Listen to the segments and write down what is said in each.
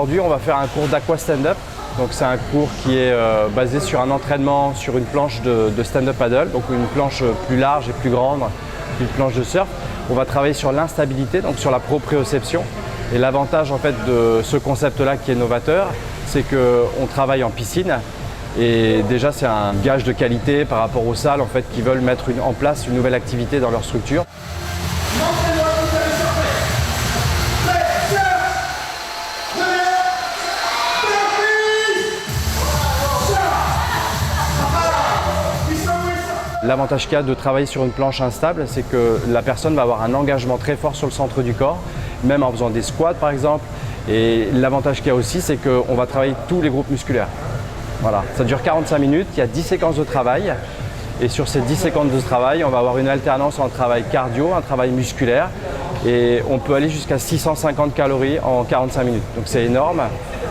Aujourd'hui, on va faire un cours d'aqua stand-up. Donc c'est un cours qui est basé sur un entraînement sur une planche de stand-up paddle, donc une planche plus large et plus grande qu'une planche de surf. On va travailler sur l'instabilité, donc sur la proprioception. Et l'avantage en fait de ce concept-là qui est novateur, c'est qu'on travaille en piscine. Et déjà c'est un gage de qualité par rapport aux salles en fait, qui veulent mettre en place une nouvelle activité dans leur structure. L'avantage qu'il y a de travailler sur une planche instable, c'est que la personne va avoir un engagement très fort sur le centre du corps, même en faisant des squats par exemple. Et l'avantage qu'il y a aussi, c'est qu'on va travailler tous les groupes musculaires. Voilà, ça dure 45 minutes, il y a 10 séquences de travail. Et sur ces 10 séquences de travail, on va avoir une alternance entre un travail cardio, un travail musculaire. Et on peut aller jusqu'à 650 calories en 45 minutes. Donc c'est énorme.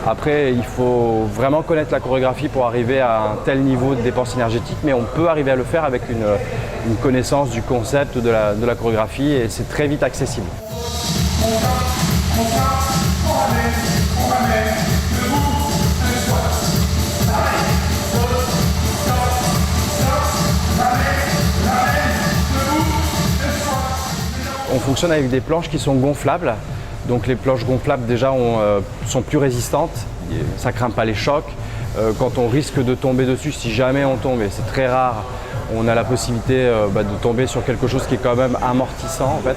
Après, il faut vraiment connaître la chorégraphie pour arriver à un tel niveau de dépense énergétique, mais on peut arriver à le faire avec une connaissance du concept de la chorégraphie et c'est très vite accessible. On fonctionne avec des planches qui sont gonflables. Donc les planches gonflables déjà sont plus résistantes, ça ne craint pas les chocs. Quand on risque de tomber dessus, si jamais on tombe, et c'est très rare, on a la possibilité de tomber sur quelque chose qui est quand même amortissant en fait.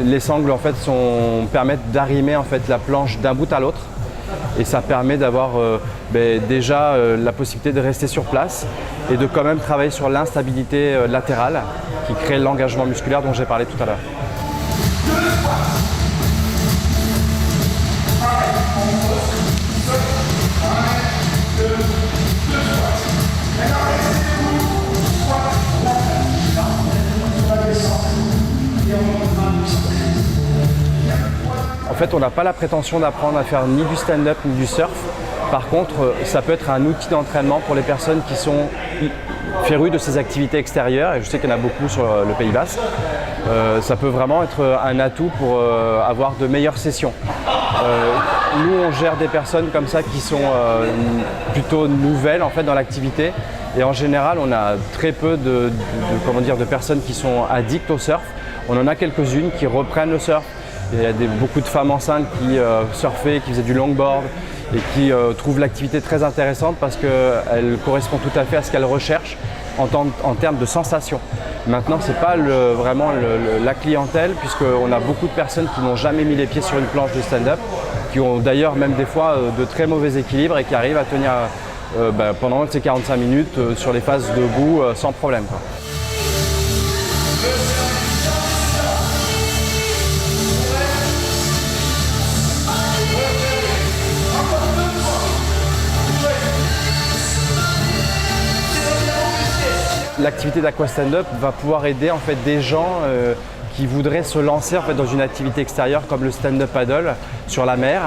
Les sangles en fait permettent d'arrimer en fait, la planche d'un bout à l'autre et ça permet d'avoir déjà la possibilité de rester sur place et de quand même travailler sur l'instabilité latérale qui crée l'engagement musculaire dont j'ai parlé tout à l'heure. En fait, on n'a pas la prétention d'apprendre à faire ni du stand-up ni du surf. Par contre, ça peut être un outil d'entraînement pour les personnes qui sont férues de ces activités extérieures, et je sais qu'il y en a beaucoup sur le Pays Basque. Ça peut vraiment être un atout pour avoir de meilleures sessions. Nous, on gère des personnes comme ça qui sont plutôt nouvelles en fait, dans l'activité. Et en général, on a très peu de personnes qui sont addictes au surf. On en a quelques-unes qui reprennent le surf. Il y a beaucoup de femmes enceintes qui surfaient, qui faisaient du longboard et qui trouvent l'activité très intéressante parce qu'elle correspond tout à fait à ce qu'elles recherchent en termes de sensations. Maintenant, ce n'est pas vraiment la clientèle puisqu'on a beaucoup de personnes qui n'ont jamais mis les pieds sur une planche de stand-up, qui ont d'ailleurs même des fois de très mauvais équilibres et qui arrivent à tenir pendant ces 45 minutes sur les phases debout sans problème, quoi. L'activité d'aqua stand-up va pouvoir aider en fait, des gens qui voudraient se lancer en fait, dans une activité extérieure comme le stand-up paddle sur la mer.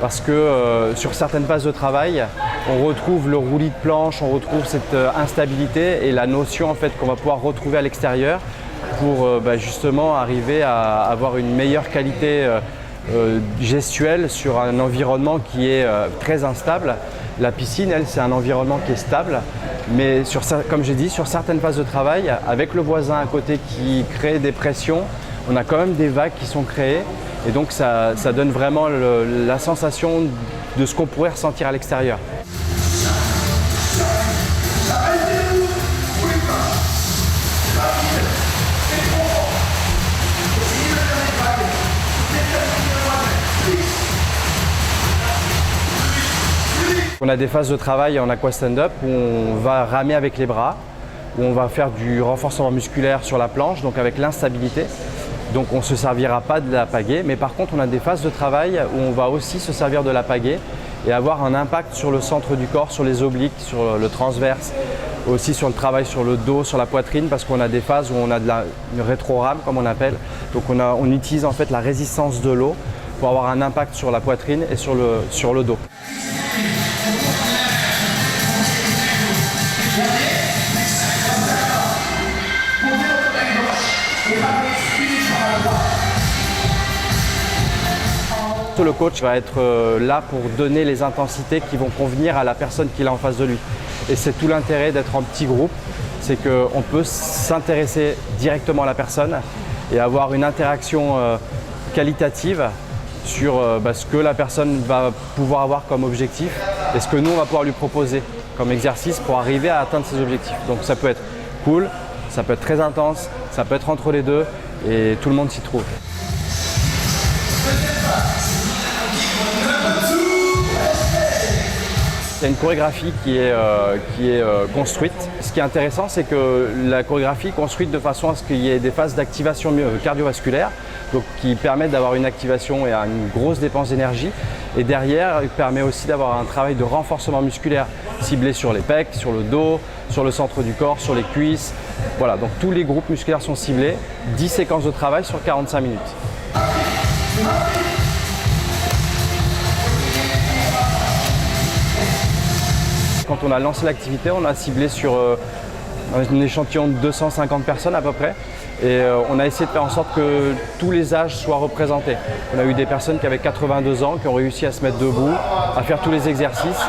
Parce que sur certaines phases de travail, on retrouve le roulis de planche, on retrouve cette instabilité et la notion en fait, qu'on va pouvoir retrouver à l'extérieur pour justement arriver à avoir une meilleure qualité gestuelle sur un environnement qui est très instable. La piscine, elle, c'est un environnement qui est stable, mais comme j'ai dit, sur certaines phases de travail, avec le voisin à côté qui crée des pressions, on a quand même des vagues qui sont créées et donc ça donne vraiment la sensation de ce qu'on pourrait ressentir à l'extérieur. On a des phases de travail en aqua stand-up où on va ramer avec les bras, où on va faire du renforcement musculaire sur la planche, donc avec l'instabilité. Donc on ne se servira pas de la pagaie, mais par contre on a des phases de travail où on va aussi se servir de la pagaie et avoir un impact sur le centre du corps, sur les obliques, sur le transverse, aussi sur le travail sur le dos, sur la poitrine, parce qu'on a des phases où on a une rétrorame comme on appelle. Donc on utilise en fait la résistance de l'eau pour avoir un impact sur la poitrine et sur le dos. Le coach va être là pour donner les intensités qui vont convenir à la personne qu'il a en face de lui. Et c'est tout l'intérêt d'être en petit groupe, c'est qu'on peut s'intéresser directement à la personne et avoir une interaction qualitative sur ce que la personne va pouvoir avoir comme objectif et ce que nous on va pouvoir lui proposer comme exercice pour arriver à atteindre ses objectifs. Donc ça peut être cool, ça peut être très intense, ça peut être entre les deux et tout le monde s'y trouve. Il y a une chorégraphie qui est construite. Ce qui est intéressant, c'est que la chorégraphie est construite de façon à ce qu'il y ait des phases d'activation cardiovasculaire, donc qui permettent d'avoir une activation et une grosse dépense d'énergie. Et derrière, il permet aussi d'avoir un travail de renforcement musculaire ciblé sur les pecs, sur le dos, sur le centre du corps, sur les cuisses. Voilà, donc tous les groupes musculaires sont ciblés. 10 séquences de travail sur 45 minutes. Quand on a lancé l'activité, on a ciblé sur un échantillon de 250 personnes à peu près. Et on a essayé de faire en sorte que tous les âges soient représentés. On a eu des personnes qui avaient 82 ans, qui ont réussi à se mettre debout, à faire tous les exercices.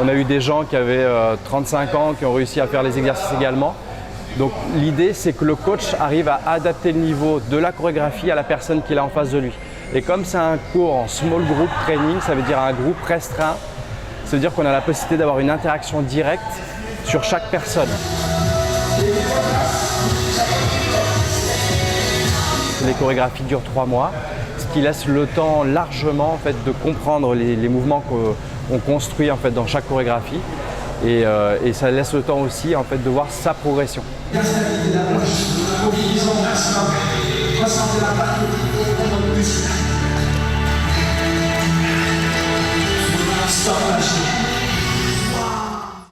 On a eu des gens qui avaient 35 ans, qui ont réussi à faire les exercices également. Donc l'idée, c'est que le coach arrive à adapter le niveau de la chorégraphie à la personne qu'il a en face de lui. Et comme c'est un cours en small group training, ça veut dire un groupe restreint, ça veut dire qu'on a la possibilité d'avoir une interaction directe sur chaque personne. Les chorégraphies durent 3 mois, ce qui laisse le temps largement en fait, de comprendre les mouvements qu'on construit en fait, dans chaque chorégraphie. Et ça laisse le temps aussi en fait, de voir sa progression.